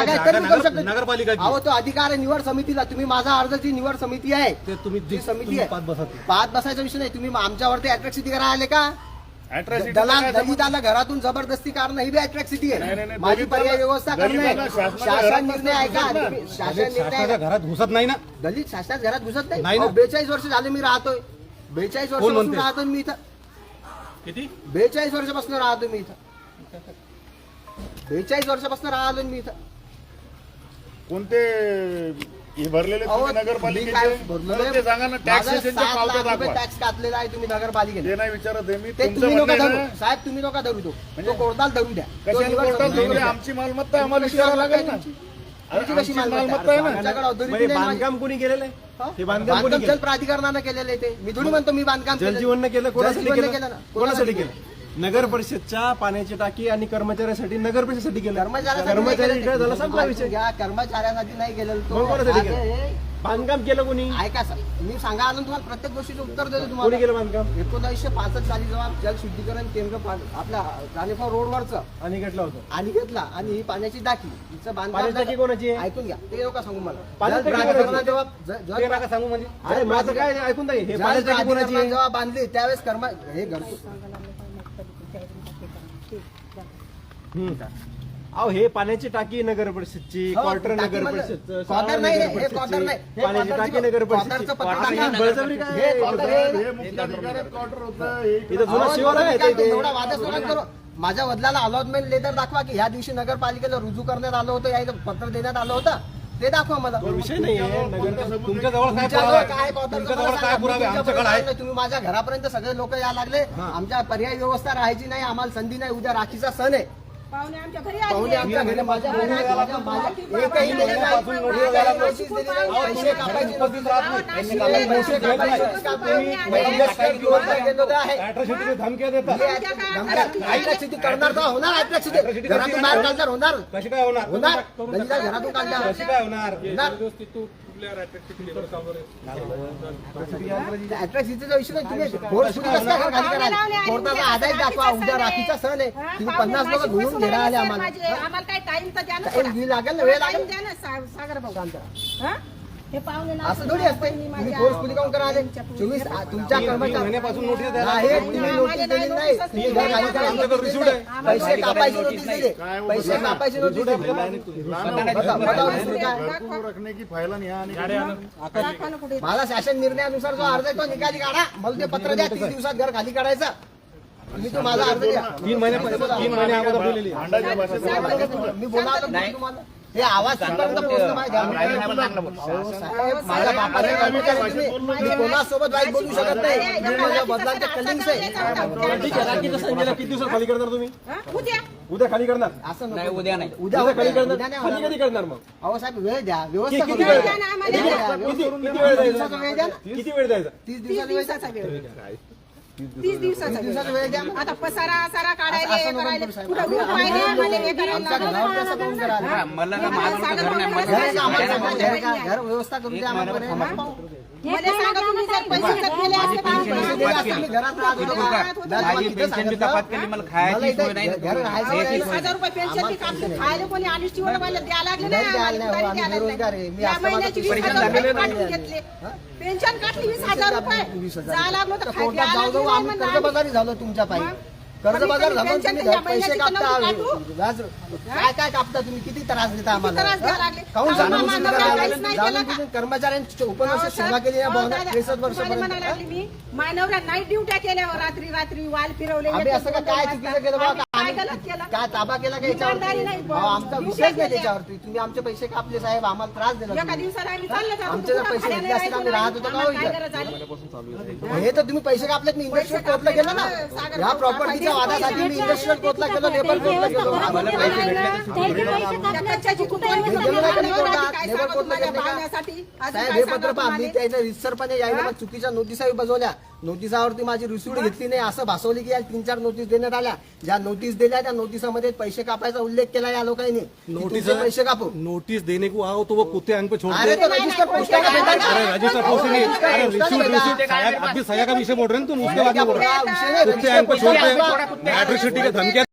जागा आहे तरी मी करू शकतो. नगरपालिका अहो तो अधिकार आहे निवड समितीला. तुम्ही माझा अर्जाची निवड समिती आहे, ते तुम्ही जी समिती आहे बसत पाच बसायचा विषय नाही. तुम्ही आमच्यावरती अट्रॅक्सिटी करायला आले का? Atrocity दलिताला घरातून जबरदस्ती करणं ही बी अट्रॅक्सिटी नाही, आहे. नाही, माझी दलिताला- पर्याय व्यवस्था करणं दलिताला आहे. शासनाच्या शासन घरात निर्णय आहे का? बसणं तुम्ही शासन निर्णय आहे शासनाच्या का? घरात घुसत नाही ना. दलित शासनात घरात घुसत नाही नाही. ना. 42 वर्ष झाले मी राहतोय. 42 वर्षापासून म्हणते? राहतोय मी इथं. किती 42 वर्षापासून राहतोय मी इथं. 42 वर्षापासून राहिलो मी इथं. कोणते हे भरलेले अहो, तुम्ही मी नगरपालिकेचे काय भरलेलं बरं ते सांगा ना माझा टॅक्सेशनच्या 7 पावत्या लाख रुपये दाखवा. टॅक्स कापलेला आहे तुम्ही नगरपालिकेने. ते नाही विचारत आहे मी ते तुमचं तुम्ही म्हणणं नका आहे धरू ना, साहेब, तुम्ही नका धरू तो कोर्टाला धरू द्या. तो कशाने निवड कोर्टात समिती धरू द्या? आहे. आमची मालमत्ता आहे, आम्हाला विचारावं लागेल ना. तुमची कशी मालमत्ता आहे ना. आमच्याकडे authority म्हणजे नाही ना. बांधकाम कोणी केलेलं आहे? हा? हे बांधकाम कोणी बांधकाम केलं? जल प्राधिकरणानं केलेलं आहे ते. मी थोडी म्हणतो मी बांधकाम केलं. जलजीवननं केलं कोणासाठी जलजीवननं केलं ना. कोणासाठी केलं? नगर परिषदच्या पाण्याची टाकी आणि कर्मचाऱ्यासाठी नगर परिषदेसाठी केलं. कर्मचारी रिटायर झाला संपला विषय. कर्मचाऱ्यासाठी नाही केलेलं मग कोणासाठी केलं? हे- बांधकाम केलं कोणी? ऐका सर, मी सांगा अजून तुम्हाला प्रत्येक गोष्टीचं उत्तर देतो कोणी तुम्हाला. केलं बांधकाम? 1965 साली जेव्हा जल शुद्धीकरण केंद्र आपल्या जानेफा रोडवरचं आणि घेतलं होतं. आणि घेतला आणि ही पाण्याची टाकी हिचं पाण्याची टाकी कोणाची आहे? ऐकून घ्या, ते नका सांगू मला. पाण्याची जल टाकी प्राधिकरणानं कोणाची? जेव्हा ते नका सांगू म्हणजे अरे माझं काय ऐकून नाही. हे जल पाण्याची टाकी कोणाची प्राधिकरणानं आहे? जेव्हा बांधली त्यावेळेस हे घर अहो हे पाण्याची टाकी नगर परिषदची, हो, क्वार्टर टाकी नगर म्हणजे- परिषदचं, क्वार्टर शाळा नाही, नगर हे परिषदची, क्वार्टर नाही. हे पाण्याची क्वार्टरची- टाकी नगर परिषदची. क्वार्टरचं पत्र क्वार्टर टाका. ही बळजबरी काय? हे क्वार्टर हे- हे मुख्याधिकारी क्वार्टर होतं हे इथं जुना अहो, शिवार आहे तुम्ही इथे. काय एवढा वादच नका करू. माझ्या वडिलाला अलॉटमेंट लेटर दाखवा की ह्या दिवशी नगरपालिकेला रुजू करण्यात आलं होतं, या इथं पत्र देण्यात आलं होतं, ते दाखवा मला. तो विषय नाहीये. नगर तुमच्या जवळ काय तुमच्याजवळ पुरावा काय आहे? क्वार्टरचं तुमच्या मला जवळ काय सांगा. पुरावे तुमच्या आमच्याकडे बरोबर आहे? नाही. तुम्ही माझ्या घरापर्यंत सगळे लोक या लागले. आमच्या पर्याय व्यवस्था राहायची नाही, आम्हाला संधी नाही. उद्या राखीचा सण आहे. पाहुणे आमच्या घरी पाहुणे आमच्या घरी माझ्या एकही नाही. एकही दिलेलं नाही. पैसे कापायचे नोटीस राहत नाही. पैसे कापायचे आहे. अॅट्रॉसिटीची धमक्या देतात. अट्रॅक्सिटी करणार तर होणार. अट्रॅक्सिटी घरातून बाहेर काढणार होणार. कशी काय होणार? होणार दलिता घरातून काढणार. कशी काय होणार? अट्रॅक्सिटीचा विषय नाही. तुम्ही फोर्सफुली कसं काय खाली कराल? कोर्टाचा आदेश दाखवा. उद्या राखीचा सण आहे. तुम्ही 50 लोक घेऊन घेणार आले आम्हाला. आम्हाला काय टाइम तर द्या ना टाइम थोडा. लागेल ना, वेळ टाइम लागेल. द्या ना सागर भाऊ. हा? हे पाहुणे ना असं थोडी असते. तुम्ही फोर्सफुली काऊन करा आले? तुम्ही तुमच्या कर्मचारी महिन्यापासून नोटीस द्यायला नाही, तुम्ही नोटीस दिली नाही. तुम्ही घर खाली करायला आमच्याकडे नोटीस रिसिव्ह दिली. आहे. पैसे कापायची नोटीस दिली. पैसे कापायची नोटीस दिली. बताओ रिसिव्ह काय? घरकुल रखने की फायला न्या आणि दाखवा ना कुठे. माझा शासन निर्णयानुसार जो अर्ज आहे तो निकाली काढा. मला ते पत्र द्या 30 दिवसात घर खाली काढायचं. तुम्ही तो माझा अर्ज द्या. 3 महिने अगोदर दिलेली आहे. भांडाच्या भाषेत मी बोलावलं नाही तुम्हाला. हे आवाज तिथपर्यंत पोहोचलं पाहिजे. अहो, साहेब, माझ्या बापाला कर्मचारी तुम्ही. मी कोणासोबत वाईट बोलू शकत नाही. मी माझ्या बदलांचे कलिंग्स आहे. ठीक आहे. राखीचा सण गेला किती दिवसात खाली करणार तुम्ही? हा? उद्या उद्या खाली करणार? असं नको. नाही, उद्या नाही. उद्या उद्या खाली उद्या करणार? नाही खाली होणार. कधी करणार मग? अहो साहेब वेळ द्या. व्यवस्था किती करून वेळ द्या. द्या ना आम्हाला. किती वेळ द्या. किती वेळ दिवसाचा द्यायचा? वेळ द्या ना. किती वेळ द्यायचा? 30 30 दिवसाचा वेळ द्या. दिवसाचा वेळ 30 दिवसाचा दिवसाचा वेळ वेळ द्या. आता पसारा सारा काढायला असं हे नको करायला करू साहेब. कुठं रूम पाहिजे मला हे करायला आमच्या घरावर कसं करून कराल? हा, मला ना माझं घर नाही घर आहे का? आम्हाला सांगा, घर माझं का? घर व्यवस्था करून द्या आम्हाला पर्याय नाही. मला सांगा तुम्ही जर पैसे जर गेले असते तर आम्ही पैसे दिले असते मी घरात राहत होतो का? माझी पेन्शन बी कपात केली, मला मला खायची सोय इथे नाही. घर राहायचं नाही. 1000 रुपये पेन्शन बी कापली खायला कोणी आलीच ती मला द्यायला लागले नाही नाही द्यायला नाही, आम्हाला आम्ही बेरोजगार आहे. मी या असं महिन्याची माझं 20,000 पैसे रुपये लागले काढून घेतले पेन्शन काढली 20,000 रुपये 20,000. जायला लागलो तर कोर्टात द्यायला जाऊ जाऊ लागले आम्ही नाही कर्जबाजारी झालो तुमच्या पायी. कर्जबाजार झालो पेन्शन तुम्ही तर या पैसे महिन्याची कापता. तर नव्हती व्याज काय काय कापता तुम्ही? किती त्रास देता आम्हाला? त्रास द्यायला लागले. काहून काहून जाणून आम्हाला बुजून करायला काहीच लागले? नाही जाणून केलं का? बुजून कर्मचाऱ्यांची उपनवर्ष सेवा केली या भावना 63 वर्षापर्यंत. मी मानवरा नाईट ड्युट्या केल्या रात्री रात्री वाल फिरवले आम्ही असं काय चुकीचं केलं बा? काय गलत केलं काय ताबा केला का इमानदारी नाही. याच्यावरती? अहो, आमचा विषयच नाही त्याच्यावरती. तुम्ही आमचे पैसे कापले साहेब, आम्हाला त्रास दिला एका तुम्ही. दिवसाला आम्ही चाललं जातो. आमचे जर पैसे घेतले असते तर आम्ही राहत होतो का हो काय इथं? गरज आली? हे तर तुम्ही पैसे कापलेत. मी इंडस्ट्रियल कोर्टला गेलो ना. या प्रॉपर्टीच्या वादासाठी मी इंडस्ट्रियल कोर्टला गेलो, लेबर कोर्टला गेलो. मला पैसे भेटले तर त्या कच्च्याची कुठे आहे? गेलो नाही का मी कोर्टात? काय लेबर सांगू कोर्टला तुम्हाला गेले का? पाहण्यासाठी? अजून साहेब काय हे सांगू पत्र पहा. मी तुम्हाला? त्याच्या रितसरपणे यायला मग चुकीच्या नोटिसाही बजवल्या. नोटिसावरती माझी रिसिव्ह घेतली नाही असं भासवली की या 3-4 नोटीस देण्यात आल्या. ज्या नोटीस दिल्या त्या नोटिसामध्ये पैसे कापायचा उल्लेख केला या लोकांनी. नोटीस तुमचे पैसे कापू. नोटिस देने को आओ तो वो कुत्ते अंक पे छोड़ अरे दे. तो रजिस्टर पोस्ट का भेटा ना. अरे रजिस्टर पोस्ट नहीं, अरे रजिस्टर रिसीव अभी सया का विषय बोल रहे हैं तुम, उसके बाद में बोल रहे विषय नाही, हो कुत्ते अंक पे छोड़ रजिस्टर पोस्ट दे. एट्रोसिटी के धमकियां